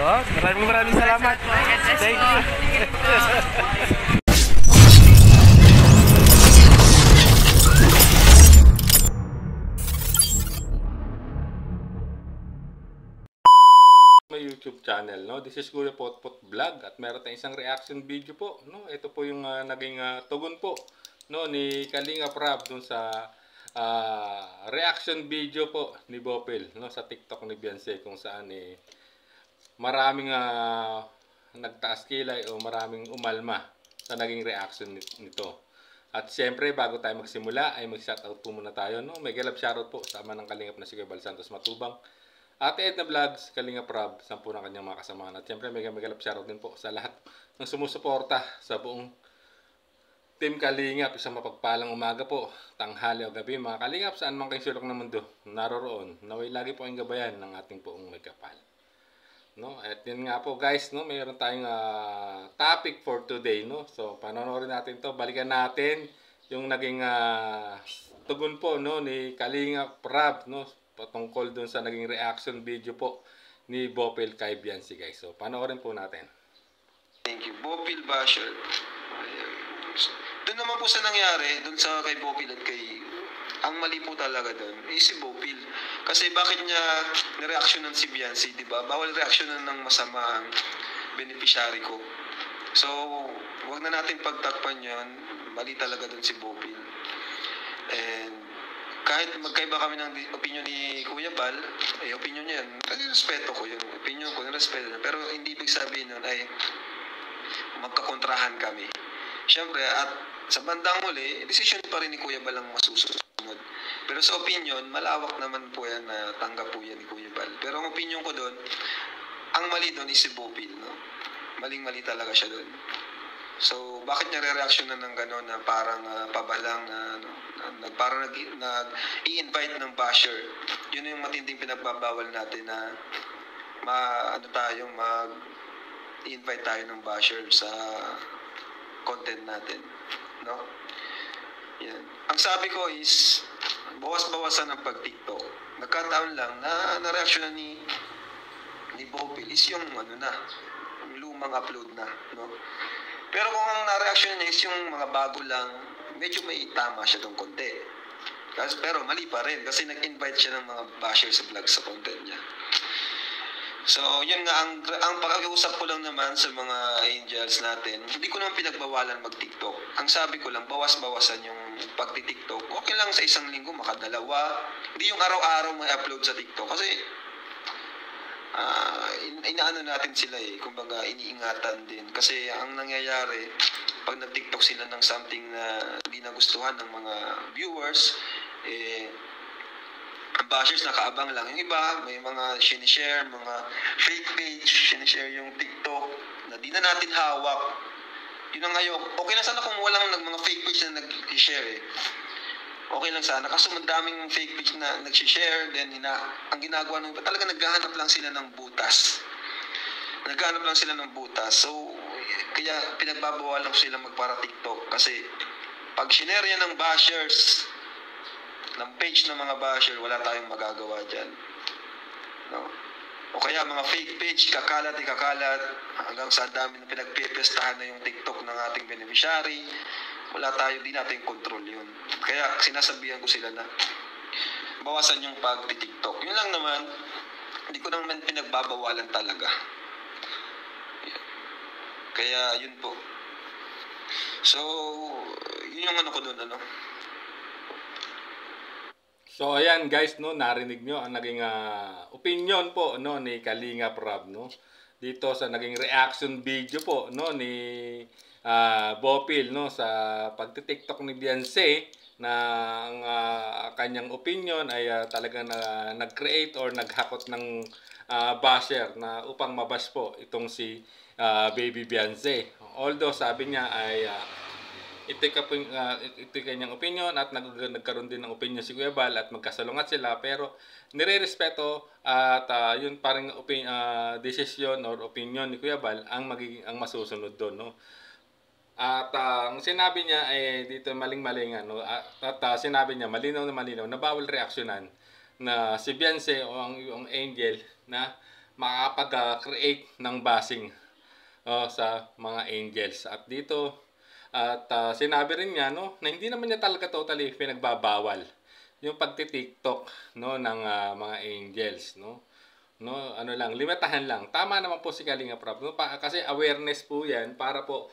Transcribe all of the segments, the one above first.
Yun, maraming salamat. Thank you. May YouTube channel, no? This is Kuya Potpot Vlog at meron tayong isang reaction video po, no? Ito po yung naging tugon po, no, ni Kalinga Prab dun sa reaction video po ni Bopil, no, sa TikTok ni Beyonce, kung saan maraming nagtaas kilay o maraming umalma sa naging reaction nito. At siyempre, bago tayo magsimula ay mag-shoutout po muna tayo, no? May galap shoutout po sa ama ng Kalingap na si Kuya Bal Santos Matubang, Ate Edna Vlogs, Kalinga Prab, 10 ng kanyang mga kasamahan. At siyempre, may galap shoutout din po sa lahat ng sumusuporta sa buong Team Kalingap. Isang mapagpalang umaga po, tanghali o gabi, mga Kalingap, saan man kayong sulok ng mundo naroroon. Naway lagi po ang gabayan ng ating poong may kapal. No? At yun nga po guys, no, mayroon tayong topic for today, no. So panonoorin natin 'to, balikan natin yung naging tugon po, no, ni Kalinga Prab, no, patungkol dun sa naging reaction video po ni Bopil kay Beyonce, guys. So panoorin po natin. Thank you. Bopil basher. Doon naman po sa nangyari, doon sa kay Bopil at kay... Ang mali po talaga doon is si Bopil. Kasi bakit niya nireaksyonan si Beyonce, di ba? Bawal reaksyonan ng masama ang beneficiary ko. So, wag na natin pagtakpan yan. Mali talaga doon si Bopil. And kahit magkaiba kami ng opinion ni Kuya Bal, opinion niya yan. Respeto ko yun. Opinion ko, respeto niya. Pero hindi ibig sabihin nun ay magkakontrahan kami. Siyempre, at sa bandang huli, decision pa rin ni Kuya Bal ang masusunod. Pero sa opinion, malawak naman po yan na tanggap po yan ni Kuya Bal. Pero ang opinion ko doon, ang mali doon is si Bopil, no? Maling-mali talaga siya doon. So, bakit niya re-reactionan ng gano'n na parang pabalang na, parang nag-i-invite ng basher? Yun yung matinding pinagbabawal natin na mag-i-invite tayo ng basher sa content natin, no? Yan. Ang sabi ko is bawas-bawasan ang pag-TikTok. Nagkataon lang na na-reaction ni Bopil is yung yung lumang upload na, no? Pero kung ang na-reaction niya is yung mga bago lang, medyo may tama siya tong konti. Pero mali pa rin kasi nag-invite siya ng mga basher sa vlog sa content niya. So, yun nga, ang pag-uusap ko lang naman sa mga angels natin, hindi ko naman pinagbawalan mag-TikTok. Ang sabi ko lang, bawas-bawasan yung pag-TikTok. Okay lang sa isang linggo, makadalawa. Hindi yung araw-araw may upload sa TikTok. Kasi, inaano natin sila kumbaga iniingatan din. Kasi ang nangyayari, pag nag-TikTok sila ng something na hindi nagustuhan ng mga viewers, ang bashers nakaabang lang. Yung iba, may mga sinishare, mga fake page, sinishare yung TikTok na di na natin hawak. Yun ang ngayon. Okay lang sana kung walang mga fake page na nag-share Okay lang sana. Kaso madaming fake page na nag-share, then ang ginagawa nung iba, talaga naghahanap lang sila ng butas. So, kaya pinagbabawalan ko sila magpara TikTok. Kasi, pag sinare yan ng bashers, ng page ng mga basher, wala tayong magagawa dyan. No? O kaya mga fake page, kakalat hanggang sa dami na pinagpipestahan na yung TikTok ng ating beneficiary. Wala tayo, di natin control yun. Kaya sinasabihan ko sila na bawasan yung pag-TikTok. Yun lang naman, hindi ko naman pinagbabawalan talaga. Kaya yun po. So, yun yung ko doon, So ayan guys, no, narinig nyo ang naging opinion po, no, ni Kalinga Prab, no, dito sa naging reaction video po, no, ni Bopil, no, sa pagti-TikTok ni Beyonce, na ang kanyang opinion ay talagang nag-create or naghakot ng basher na upang mabash po itong si Baby Beyonce. Although sabi niya ay ito kanyang opinion at nagkaroon din ng opinion si Kuya Bal at magkasalungat sila, pero nire-respeto at yun parang decision or opinion ni Kuya Bal ang masusunod doon, no? At ang sinabi niya ay dito maling-mali nga, no? At sinabi niya malinaw na bawal reaksyonan na si Beyonce o ang angel na makakapag-create ng bashing sa mga angels. At dito, sinabi rin niya, no, na hindi naman niya talaga totally pinagbabawal yung pagti-TikTok, no, ng mga angels, no. No, ano lang, limitahan lang. Tama naman po si Kalinga Prab, no, kasi awareness po 'yan para po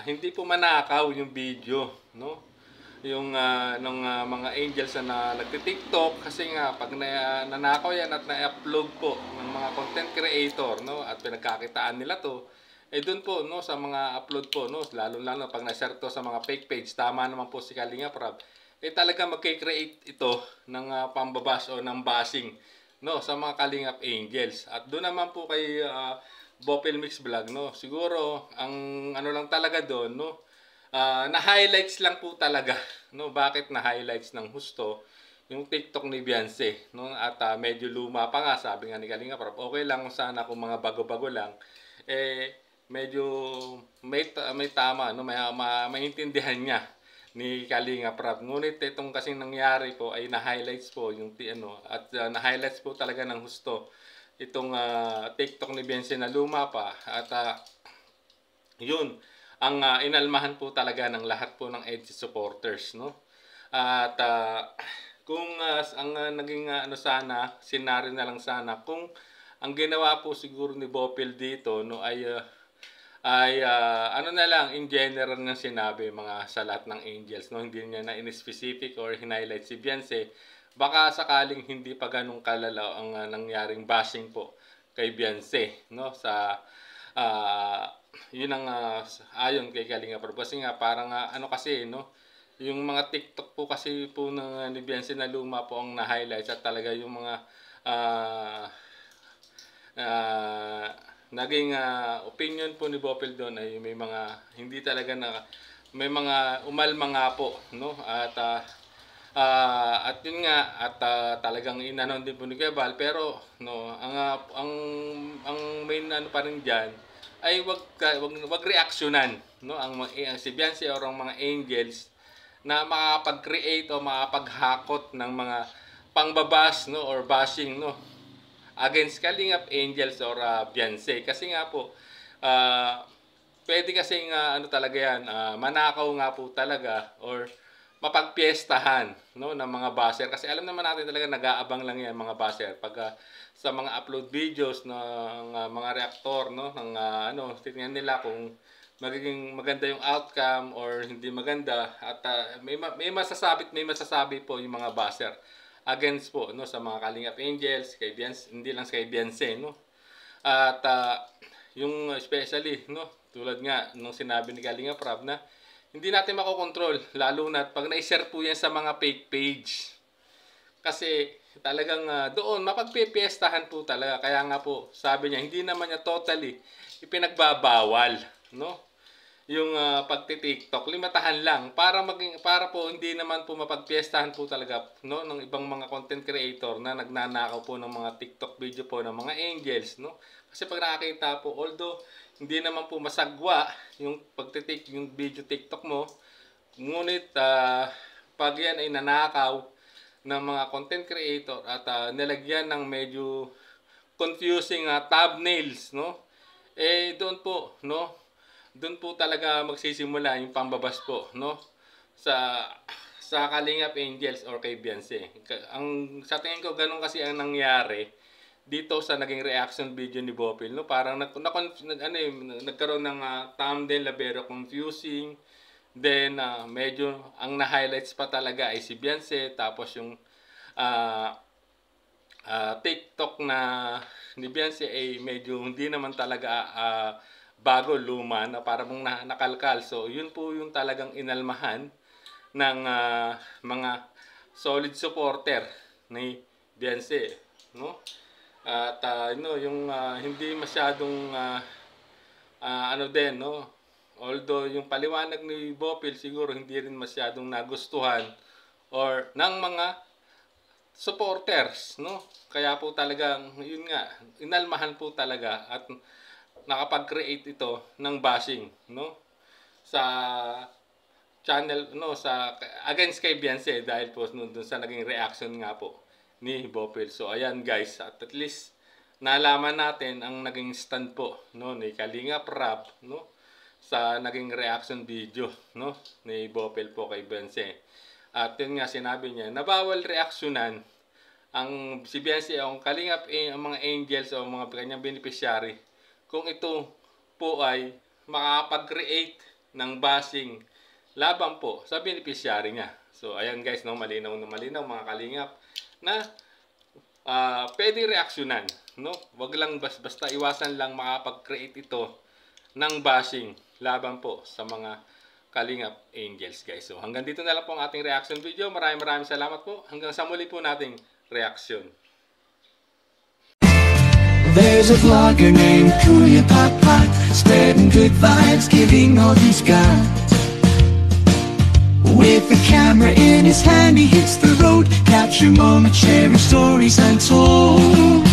hindi po manakaw yung video, no. Yung mga angels na nagti-TikTok, kasi nga pag nanakaw yan at na-upload po ng mga content creator, no, at pinagkakitaan nila to, doon po, no, sa mga upload po, no, lalo pag na-share to sa mga fake page. Tama naman po si Kalinga Prab, talaga magke-create ito ng pambabash o ng bashing, no, sa mga Kalingap angels. At doon naman po kay Bopel Mix Vlog, no, siguro ang ano lang talaga doon, no, na-highlights lang po talaga, no. Bakit na-highlights ng husto yung TikTok ni Beyonce, no, at medyo luma pa nga, sabi nga ni Kalinga Prab, okay lang sana kung mga bago-bago lang, medyo may tama, no, maintindihan niya ni Kalinga Prab. Ngunit itong kasing nangyari po ay na-highlights po yung at na-highlights po talaga ng husto itong TikTok ni Beyonce na luma pa, at yun ang inalmahan po talaga ng lahat po ng EDSA supporters, no. At kung ang naging sana, senaryo na lang sana, kung ang ginawa po siguro ni Bopel dito, no, ay ano na lang, in general na sinabi mga sa lahat ng angels, no, hindi niya na in-specific or highlight si Beyonce. Baka sakaling hindi pa ganun kalala ang nangyaring bashing po kay Beyonce, no, sa yun ang ayon kay Kalinga Prab. Kasi nga parang ano kasi, no, yung mga TikTok po kasi po ng ni Beyonce na luma po ang na-highlights, at talaga yung mga naging opinion po ni Bopel doon ay may mga hindi talaga may mga umalma nga po, no. At yun nga, at talagang inanon din po ni Kebal, pero no, ang main ano pa rin diyan ay wag reaksyonan, no, ang si Beyonce o ang mga angels na makapag-create o makapaghakot ng mga pangbabas, no, or bashing, no, against Kalingap angels or Beyonce. Kasi nga po pwede kasing ano talaga yan, manakaw nga po talaga or mapagpiestahan, no, ng mga basher. Kasi alam naman natin talaga nag-aabang lang yan mga basher pag sa mga upload videos ng mga reactor, no, ng tingnan nila kung magiging maganda yung outcome or hindi maganda, at may masasabi po yung mga basher against po, no, sa mga Kalingap angels, kay Beyonce, hindi lang kay Beyonce, no. At yung especially, no, tulad nga nung sinabi ni Kalinga Prab na hindi natin makokontrol, lalo na pag na-share po yan sa mga fake page. Kasi talagang doon mapagpipiestahan po talaga. Kaya nga po sabi niya hindi naman niya totally ipinagbabawal, no, yung pagti-TikTok. Limitahan lang para po hindi naman po mapagpiestahan po talaga, no, ng ibang mga content creator na nagnanakaw po ng mga TikTok video po ng mga angels, no. Kasi pag nakakita po, although hindi naman po masagwa yung yung video TikTok mo, ngunit pag yan ay nanakaw ng mga content creator at nilagyan ng medyo confusing thumbnails, no, doon po talaga magsisimula yung pambabas po, no, sa Kalingap angels or kay Beyonce. Sa tingin ko ganun kasi ang nangyari dito sa naging reaction video ni Bopel, no. Parang nagkaroon ng thumbnail na very confusing. Then medyo ang na-highlights pa talaga ay si Beyonce, tapos yung TikTok na ni Beyonce ay medyo hindi naman talaga bago, luma na parang nakalkal. So yun po yung talagang inalmahan ng mga solid supporter ni Beyonce, no. At yung hindi masyadong no, although yung paliwanag ni Bopel siguro hindi rin masyadong nagustuhan or ng mga supporters, no. Kaya po talagang yun nga, inalmahan po talaga at nakapag-create ito ng bashing, no, sa channel, no, sa against kay Beyonce dahil po dun sa naging reaction nga po ni Bopel. So ayan guys, at least nalaman natin ang naging stand po, no, ni Kalingap Rab, no, sa naging reaction video, no, ni Bopel po kay Bense. At yun nga sinabi niya na bawal reaksyonan ang si Bense ang Kalingap, ang mga angels o mga kanyang beneficiary kung ito po ay makakapag-create ng bashing laban po sa beneficiary niya. So ayan guys, no, malinaw na malinaw mga Kalingap na pwede reaksyonan, no? Wag lang basta iwasan lang makapag-create ito ng bashing laban po sa mga Kalingap Angels, guys. So hanggang dito na lang po ang ating reaction video. Maraming salamat po. Hanggang sa muli po nating reaction. There's a vlogger named Kuya Papa, spreading good vibes, giving all he's got. With a camera in his hand, he hits the road, capture moments, sharing stories untold.